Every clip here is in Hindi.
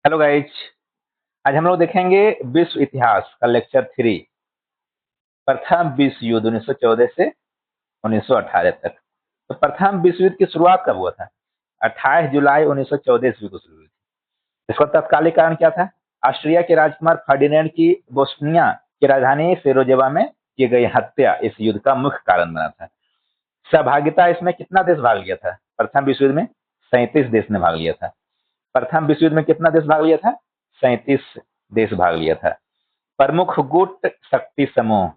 Hello guys. आज हम लोग देखेंगे विश्व इतिहास का लेक्चर 3। प्रथम विश्व युद्ध 1914 से 1918 तक। तो प्रथम विश्व युद्ध की शुरुआत कब हुआ था? 28 जुलाई 1914 ईस्वी को शुरू हुई थी। इसका तत्कालिक कारण क्या था? ऑस्ट्रिया के राजकुमार फर्डिनेंड की बोस्निया की राजधानी सेरोजेवा में की गई हत्या इस युद्ध का मुख्य कारण बना था। सहभागिता इसमें कितना देश भाग लिया था? प्रथम विश्व युद्ध में 37 देश ने भाग लिया था। प्रथम विश्व युद्ध में कितना देश भाग लिया था? 37 देश भाग लिया था। प्रमुख गुट शक्ति समूह।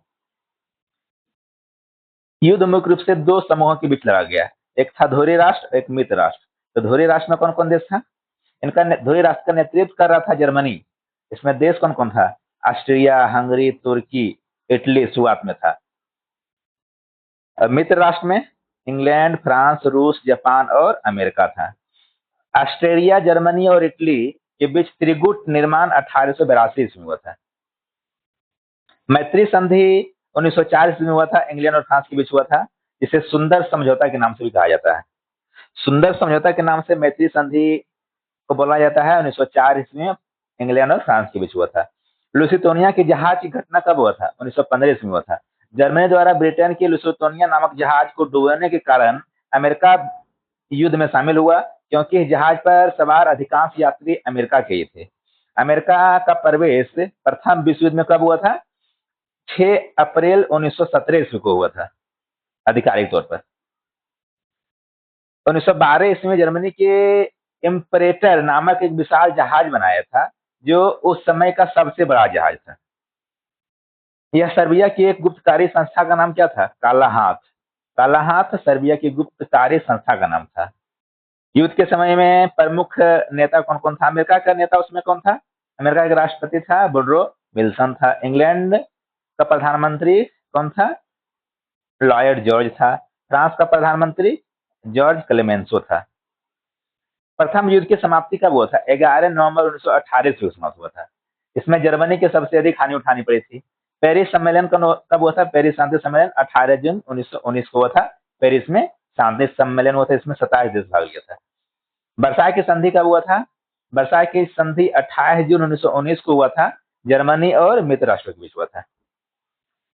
युद्ध मुख्य रूप से दो समूहों के बीच लड़ा गया। एक था धुरी राष्ट्र, एक मित्र राष्ट्र। तो धुरी राष्ट्र में कौन कौन देश था? धुरी राष्ट्र का नेतृत्व कर रहा था जर्मनी। इसमें देश कौन कौन था? ऑस्ट्रिया, हंगरी, तुर्की, इटली शुरुआत में था। मित्र राष्ट्र में इंग्लैंड, फ्रांस, रूस, जापान और अमेरिका था। ऑस्ट्रेलिया, जर्मनी और इटली के बीच त्रिगुट निर्माण 1882 ईस्वी में हुआ था। मैत्री संधि 1904 ईस्वी में हुआ था, इंग्लैंड और फ्रांस के बीच हुआ था, जिसे सुंदर समझौता के नाम से भी कहा जाता है। सुंदर समझौता के नाम से मैत्री संधि को बोला जाता है। 1904 ईस्वी में इंग्लैंड और फ्रांस के बीच हुआ था। लुसितोनिया की जहाज की घटना कब हुआ था? 1915 ईस्वी में हुआ था। जर्मनी द्वारा ब्रिटेन के लुसितोनिया नामक जहाज को डूबने के कारण अमेरिका युद्ध में शामिल हुआ, क्योंकि इस जहाज पर सवार अधिकांश यात्री अमेरिका के ही थे। अमेरिका का प्रवेश प्रथम विश्व युद्ध में कब हुआ था? 6 अप्रैल 1917 ईस्वी को हुआ था आधिकारिक तौर पर। 1912 ईस्वी में जर्मनी के इम्परेटर नामक एक विशाल जहाज बनाया था, जो उस समय का सबसे बड़ा जहाज था। यह सर्बिया की एक गुप्तकारी संस्था का नाम क्या था? काला हाथ। काला हाथ सर्बिया की गुप्तकारी संस्था का नाम था। युद्ध के समय में प्रमुख नेता कौन कौन था? अमेरिका का नेता उसमें कौन था? अमेरिका का राष्ट्रपति था वुडरो विल्सन था। इंग्लैंड का प्रधानमंत्री कौन था? लॉयड जॉर्ज था। फ्रांस का प्रधानमंत्री जॉर्ज क्लेमेंसो था। प्रथम युद्ध की समाप्ति कब हुआ था? 11 नवंबर 1918 ईस्वी को समाप्त हुआ था। इसमें जर्मनी की सबसे अधिक हानि उठानी पड़ी थी। पेरिस सम्मेलन कब हुआ था? पेरिस शांति सम्मेलन 18 जून 1919 को हुआ था। पेरिस में शांति सम्मेलन हुआ था, इसमें 27 देश भाग लिया था। वर्साई की संधि कब हुआ था? वर्साई की संधि 28 जून 1919 को हुआ था। जर्मनी और मित्र राष्ट्रों के बीच हुआ था।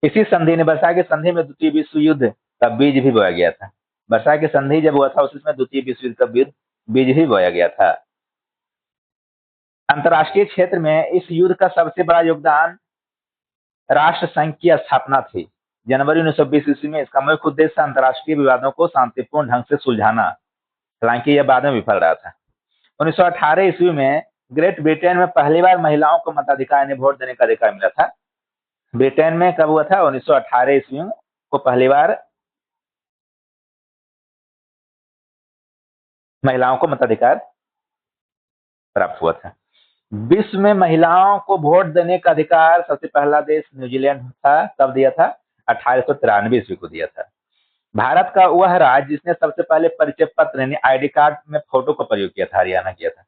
इसी संधि ने वर्साई की संधि में द्वितीय विश्व युद्ध का बीज भी बोया गया था। वर्साई की संधि जब हुआ था उसमें द्वितीय विश्व युद्ध का बीज भी बोया गया था। अंतर्राष्ट्रीय क्षेत्र में इस युद्ध का सबसे बड़ा योगदान राष्ट्र संघ की स्थापना थी। जनवरी 1920 ईस्वी में इसका मुख्य उद्देश्य अंतर्राष्ट्रीय विवादों को शांतिपूर्ण ढंग से सुलझाना, हालांकि यह बाद में विफल रहा था। 1918 ईस्वी में ग्रेट ब्रिटेन में पहली बार महिलाओं को मताधिकार यानी वोट देने का अधिकार मिला था। ब्रिटेन में कब हुआ था? 1918 ईस्वी को पहली बार महिलाओं को मताधिकार प्राप्त हुआ था। विश्व में महिलाओं को वोट देने का अधिकार सबसे पहला देश न्यूजीलैंड था। कब दिया था? 1893 ईस्वी को दिया था। भारत का वह राज्य जिसने सबसे पहले परिचय पत्र यानी आईडी कार्ड में फोटो का प्रयोग किया था, हरियाणा किया था।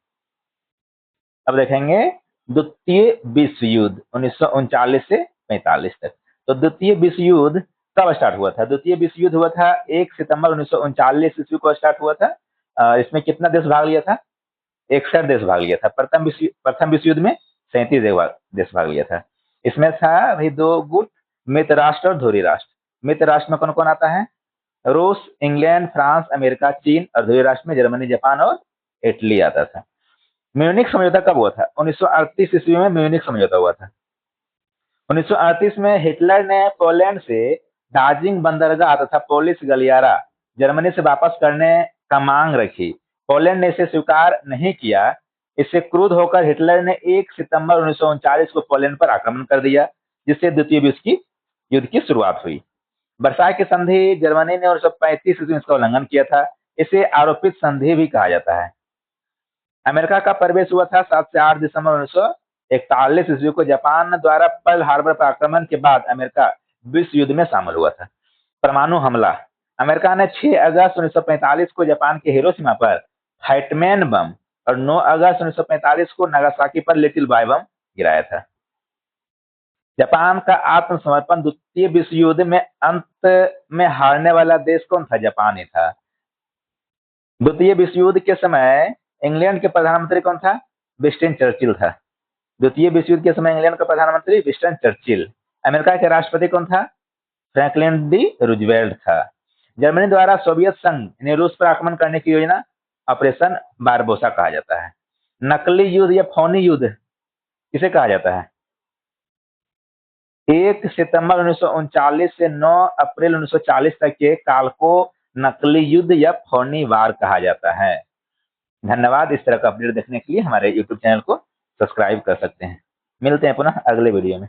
अब देखेंगे द्वितीय विश्व युद्ध 1939 से 45 तक। तो द्वितीय विश्व युद्ध कब स्टार्ट हुआ था? द्वितीय विश्व युद्ध हुआ था 1 सितंबर 1939 ईस्वी को स्टार्ट हुआ था। इसमें कितना देश भाग लिया था? 61 देश भाग लिया था। प्रथम विश्व युद्ध में 37 देश भाग लिया था। इसमें था भाई दो गुट, मित्र राष्ट्र और धुरी राष्ट्र। मित्र राष्ट्र में कौन कौन आता है? रूस, इंग्लैंड, फ्रांस, अमेरिका, चीन। और धुरी राष्ट्र में जर्मनी, जापान और इटली आता था। म्यूनिक समझौता कब हुआ था? 1938 ईस्वी में म्यूनिक समझौता हुआ था। 1938 में हिटलर ने पोलैंड से दार्जिलिंग बंदरगाह तथा पोलिस गलियारा जर्मनी से वापस करने का मांग रखी। पोलैंड ने इसे स्वीकार नहीं किया। इससे क्रुद्ध होकर हिटलर ने 1 सितंबर 1939 को पोलैंड पर आक्रमण कर दिया, जिससे द्वितीय विश्व युद्ध की शुरुआत हुई। वर्साई की संधि जर्मनी ने 1935 ईस्वी में इसका उल्लंघन किया था। इसे आरोपित संधि भी कहा जाता है। अमेरिका का प्रवेश हुआ था 7 से 8 दिसंबर 1941 ईस्वी को। जापान द्वारा पर्ल हार्बर पर आक्रमण के बाद अमेरिका विश्व युद्ध में शामिल हुआ था। परमाणु हमला। अमेरिका ने 6 अगस्त 1945 को जापान के हिरोशिमा पर फाइटमैन बम और 9 अगस्त 1945 को नागासाकी पर लिटिल बॉय बम गिराया था। जापान का आत्मसमर्पण। द्वितीय विश्व युद्ध में अंत में हारने वाला देश कौन था? जापान ही था। द्वितीय विश्व युद्ध के समय इंग्लैंड के प्रधानमंत्री कौन था? विंस्टन चर्चिल था। द्वितीय विश्व युद्ध के समय इंग्लैंड का प्रधानमंत्री विंस्टन चर्चिल। अमेरिका के राष्ट्रपति कौन था? फ्रैंकलिन डी रूजवेल्ट था। जर्मनी द्वारा सोवियत संघ ने रूस पर आक्रमण करने की योजना ऑपरेशन बारबोसा कहा जाता है। नकली युद्ध या फौनी युद्ध किसे कहा जाता है? 1 सितंबर 1939 से 9 अप्रैल 1940 तक के काल को नकली युद्ध या फौनी वार कहा जाता है। धन्यवाद। इस तरह का अपडेट देखने के लिए हमारे YouTube चैनल को सब्सक्राइब कर सकते हैं। मिलते हैं पुनः अगले वीडियो में।